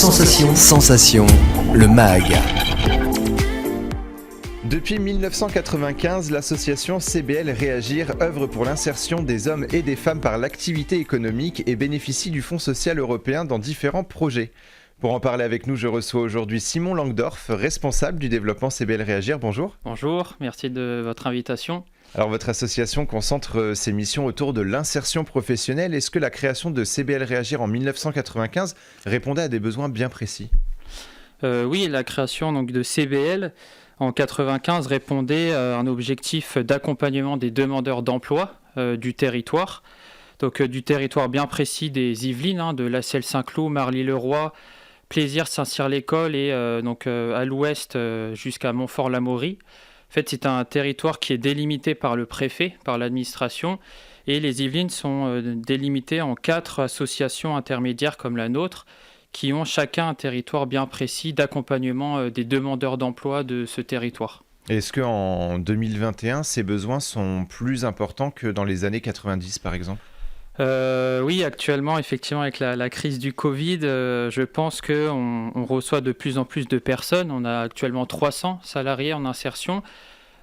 Sensation, le MAG. Depuis 1995, l'association CBL Réagir œuvre pour l'insertion des hommes et des femmes par l'activité économique et bénéficie du Fonds social européen dans différents projets. Pour en parler avec nous, je reçois aujourd'hui Simon Langdorf, responsable du développement CBL Réagir. Bonjour. Bonjour, merci de votre invitation. Alors votre association concentre ses missions autour de l'insertion professionnelle. Est-ce que la création de CBL Réagir en 1995 répondait à des besoins bien précis ? Oui, la création donc, de CBL en 1995 répondait à un objectif d'accompagnement des demandeurs d'emploi du territoire. Donc du territoire bien précis des Yvelines, de La Celle-Saint-Cloud, Marly-le-Roi, Plaisir, Saint-Cyr-l'École et à l'ouest jusqu'à Montfort-l'Amaury. En fait, c'est un territoire qui est délimité par le préfet, par l'administration, et les Yvelines sont délimitées en 4 associations intermédiaires comme la nôtre, qui ont chacun un territoire bien précis d'accompagnement des demandeurs d'emploi de ce territoire. Est-ce qu'en 2021, ces besoins sont plus importants que dans les années 90, par exemple ? Oui, actuellement, effectivement, avec la crise du Covid, je pense qu'on reçoit de plus en plus de personnes. On a actuellement 300 salariés en insertion,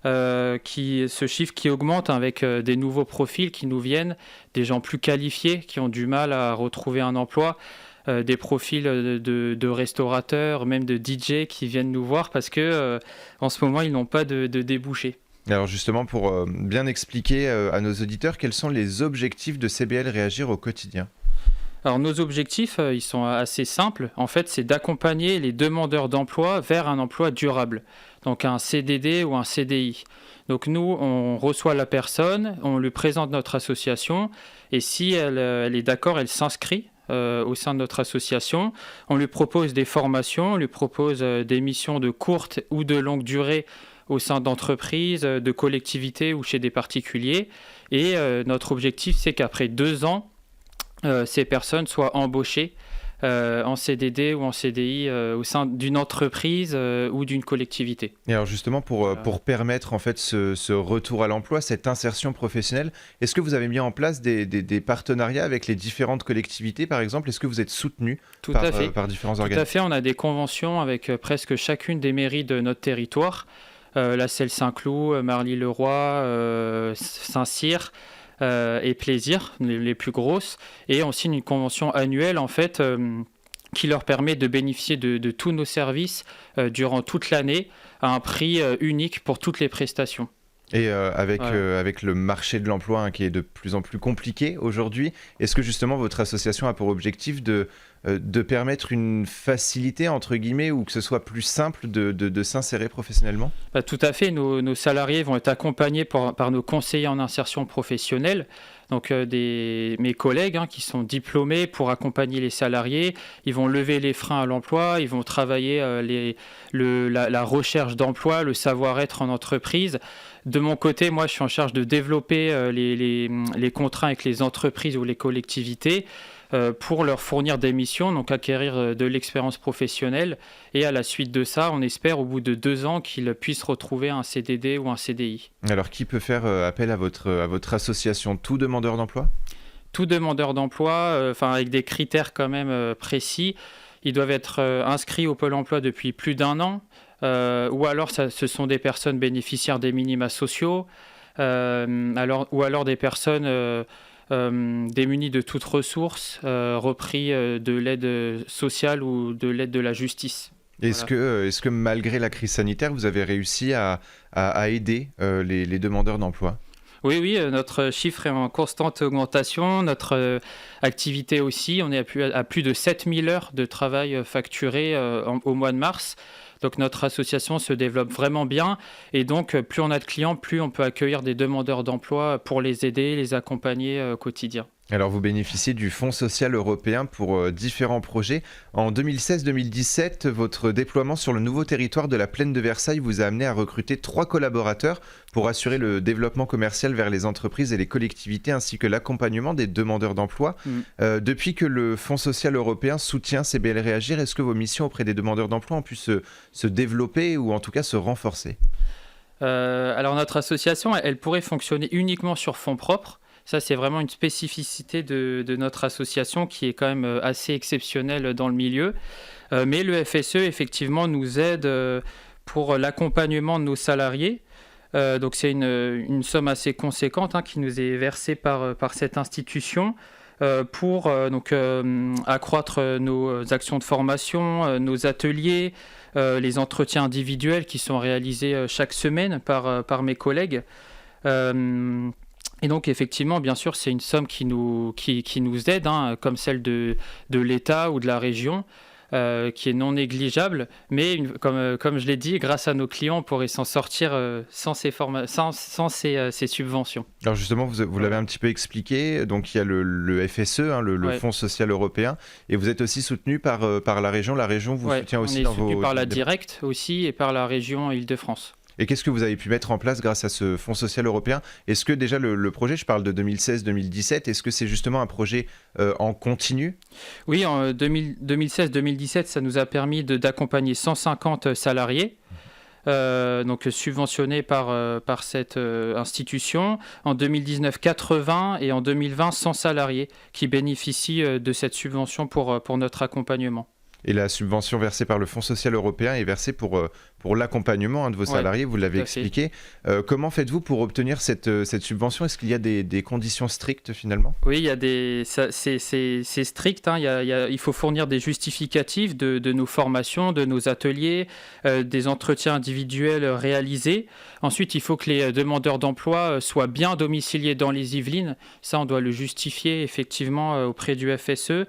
ce chiffre qui augmente avec des nouveaux profils qui nous viennent, des gens plus qualifiés qui ont du mal à retrouver un emploi, des profils de restaurateurs, même de DJ qui viennent nous voir parce que en ce moment, ils n'ont pas de débouchés. Alors justement, pour bien expliquer à nos auditeurs, quels sont les objectifs de CBL Réagir au quotidien ? Alors nos objectifs, ils sont assez simples. En fait, c'est d'accompagner les demandeurs d'emploi vers un emploi durable, donc un CDD ou un CDI. Donc nous, on reçoit la personne, on lui présente notre association, et si elle est d'accord, elle s'inscrit au sein de notre association. On lui propose des formations, on lui propose des missions de courte ou de longue durée au sein d'entreprises, de collectivités ou chez des particuliers. Et notre objectif, c'est qu'après 2 ans, ces personnes soient embauchées en CDD ou en CDI au sein d'une entreprise ou d'une collectivité. Et alors justement, pour permettre en fait ce retour à l'emploi, cette insertion professionnelle, est-ce que vous avez mis en place des partenariats avec les différentes collectivités, par exemple ? Est-ce que vous êtes soutenu par différents organismes ? Tout à fait, on a des conventions avec presque chacune des mairies de notre territoire. La Celle-Saint-Cloud, Marly-le-Roi, Saint-Cyr et Plaisir, les plus grosses. Et on signe une convention annuelle en fait qui leur permet de bénéficier de tous nos services durant toute l'année à un prix unique pour toutes les prestations. Et avec le marché de l'emploi qui est de plus en plus compliqué aujourd'hui, est-ce que justement votre association a pour objectif de permettre une facilité, entre guillemets, ou que ce soit plus simple de s'insérer professionnellement ? Tout à fait, nos salariés vont être accompagnés par nos conseillers en insertion professionnelle, donc mes collègues qui sont diplômés pour accompagner les salariés. Ils vont lever les freins à l'emploi, ils vont travailler la recherche d'emploi, le savoir-être en entreprise. De mon côté, moi, je suis en charge de développer les contrats avec les entreprises ou les collectivités pour leur fournir des missions, donc acquérir de l'expérience professionnelle. Et à la suite de ça, on espère au bout de 2 ans qu'ils puissent retrouver un CDD ou un CDI. Alors, qui peut faire appel à votre association ? Tout demandeur d'emploi ? Tout demandeur d'emploi, avec des critères quand même précis. Ils doivent être inscrits au Pôle emploi depuis plus d'1 an. Ou alors ce sont des personnes bénéficiaires des minima sociaux, ou alors des personnes démunies de toute ressource, repris de l'aide sociale ou de l'aide de la justice. Est-ce que malgré la crise sanitaire, vous avez réussi à aider les demandeurs d'emploi ? Oui, notre chiffre est en constante augmentation, notre activité aussi. On est à plus de 7000 heures de travail facturées au mois de mars. Donc notre association se développe vraiment bien et donc plus on a de clients, plus on peut accueillir des demandeurs d'emploi pour les aider, les accompagner au quotidien. Alors vous bénéficiez du Fonds social européen pour différents projets. En 2016-2017, votre déploiement sur le nouveau territoire de la Plaine de Versailles vous a amené à recruter 3 collaborateurs pour assurer le développement commercial vers les entreprises et les collectivités ainsi que l'accompagnement des demandeurs d'emploi. Depuis que le Fonds social européen soutient CBL Réagir, est-ce que vos missions auprès des demandeurs d'emploi ont pu se développer ou en tout cas se renforcer ? Alors notre association, elle pourrait fonctionner uniquement sur fonds propres. Ça, c'est vraiment une spécificité de notre association qui est quand même assez exceptionnelle dans le milieu. Mais le FSE, effectivement, nous aide pour l'accompagnement de nos salariés. Donc c'est une somme assez conséquente qui nous est versée par cette institution pour accroître nos actions de formation, nos ateliers, les entretiens individuels qui sont réalisés chaque semaine par mes collègues. Et donc effectivement, bien sûr, c'est une somme qui nous aide, comme celle de l'État ou de la région. Qui est non négligeable, mais comme je l'ai dit, grâce à nos clients, on pourrait s'en sortir sans ces subventions. Alors justement, vous l'avez un petit peu expliqué, donc il y a le FSE, le Fonds social européen, et vous êtes aussi soutenu par la région. La région vous soutient aussi dans vos... On est soutenu par la Directe aussi et par la région Île-de-France. Et qu'est-ce que vous avez pu mettre en place grâce à ce Fonds social européen? Est-ce que déjà le projet, je parle de 2016-2017, est-ce que c'est justement un projet en continu? Oui, en 2016-2017, ça nous a permis d'accompagner 150 salariés, donc subventionnés par cette institution. En 2019, 80 et en 2020, 100 salariés qui bénéficient de cette subvention pour notre accompagnement. Et la subvention versée par le Fonds social européen est versée pour l'accompagnement de vos salariés, vous l'avez expliqué. Comment faites-vous pour obtenir cette subvention? Est-ce qu'il y a des conditions strictes finalement? Oui, c'est strict. Il faut fournir des justificatifs de nos formations, de nos ateliers, des entretiens individuels réalisés. Ensuite, il faut que les demandeurs d'emploi soient bien domiciliés dans les Yvelines. Ça, on doit le justifier effectivement auprès du FSE.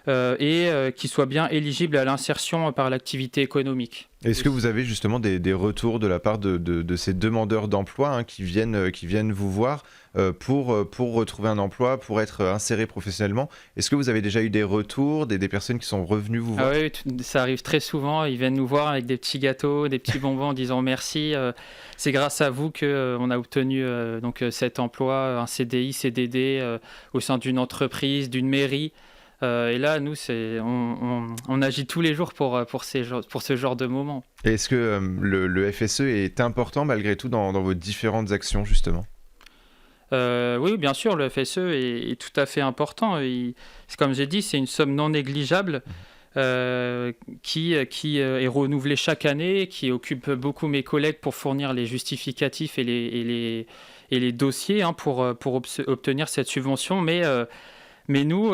Et qui soient bien éligibles à l'insertion par l'activité économique. Est-ce que vous avez justement des retours de la part de ces demandeurs d'emploi qui viennent vous voir pour retrouver un emploi, pour être insérés professionnellement? Est-ce que vous avez déjà eu des retours, des personnes qui sont revenues vous voir? Oui, ça arrive très souvent. Ils viennent nous voir avec des petits gâteaux, des petits bonbons en disant merci. C'est grâce à vous qu'on a obtenu cet emploi, un CDI, CDD au sein d'une entreprise, d'une mairie. Et là, nous, on agit tous les jours pour ce genre de moment. Et est-ce que le FSE est important malgré tout dans vos différentes actions, justement? Oui, bien sûr, le FSE est tout à fait important. Comme j'ai dit, c'est une somme non négligeable qui est renouvelée chaque année, qui occupe beaucoup mes collègues pour fournir les justificatifs et les dossiers pour obtenir cette subvention. Mais nous,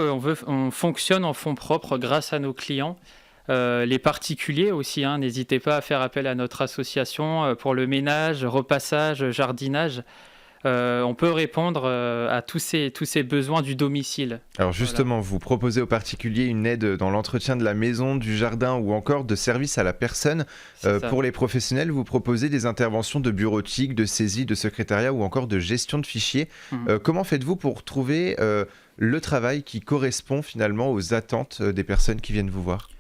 on fonctionne en fonds propres grâce à nos clients. Les particuliers aussi, n'hésitez pas à faire appel à notre association pour le ménage, repassage, jardinage. On peut répondre à tous ces besoins du domicile. Alors justement, vous proposez aux particuliers une aide dans l'entretien de la maison, du jardin ou encore de service à la personne. Pour les professionnels, vous proposez des interventions de bureautique, de saisie, de secrétariat ou encore de gestion de fichiers. Comment faites-vous pour trouver le travail qui correspond finalement aux attentes des personnes qui viennent vous voir?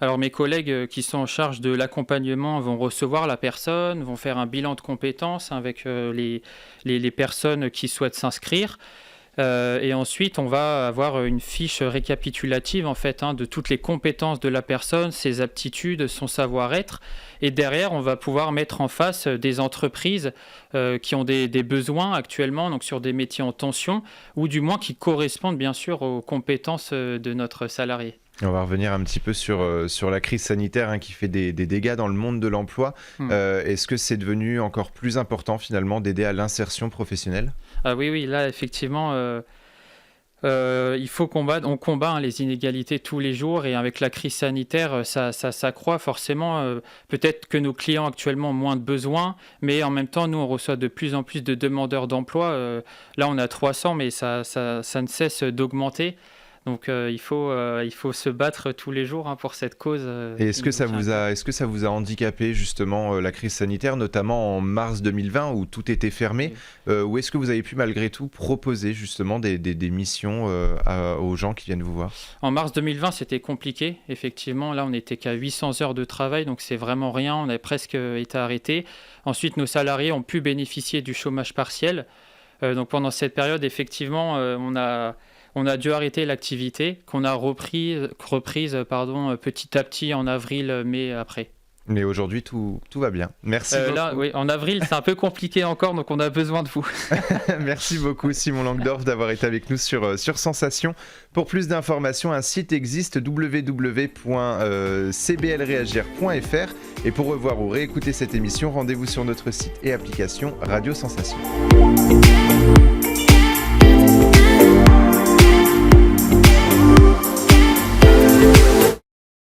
Alors mes collègues qui sont en charge de l'accompagnement vont recevoir la personne, vont faire un bilan de compétences avec les personnes qui souhaitent s'inscrire. Et ensuite, on va avoir une fiche récapitulative de toutes les compétences de la personne, ses aptitudes, son savoir-être. Et derrière, on va pouvoir mettre en face des entreprises qui ont des besoins actuellement, donc sur des métiers en tension, ou du moins qui correspondent bien sûr aux compétences de notre salarié. On va revenir un petit peu sur la crise sanitaire qui fait des dégâts dans le monde de l'emploi. Est-ce que c'est devenu encore plus important finalement d'aider à l'insertion professionnelle? Oui, là effectivement, il faut on combat les inégalités tous les jours et avec la crise sanitaire, ça s'accroît forcément. Peut-être que nos clients actuellement ont moins de besoins, mais en même temps, nous, on reçoit de plus en plus de demandeurs d'emploi. Là, on a 300, mais ça ne cesse d'augmenter. Donc il faut se battre tous les jours pour cette cause. Et est-ce que ça vous a handicapé justement la crise sanitaire, notamment en mars 2020 où tout était fermé, ou est-ce que vous avez pu malgré tout proposer justement des missions aux gens qui viennent vous voir? En mars 2020, c'était compliqué, effectivement. Là, on n'était qu'à 800 heures de travail, donc c'est vraiment rien. On a presque été arrêtés. Ensuite, nos salariés ont pu bénéficier du chômage partiel. Donc pendant cette période, effectivement, on a dû arrêter l'activité qu'on a reprise petit à petit en avril, mai après. Mais aujourd'hui, tout va bien. Merci beaucoup. Là, oui, en avril, c'est un peu compliqué encore, donc on a besoin de vous. Merci beaucoup, Simon Langdorf, d'avoir été avec nous sur Sensation. Pour plus d'informations, un site existe, www.cblreagir.fr. Et pour revoir ou réécouter cette émission, rendez-vous sur notre site et application Radio Sensation.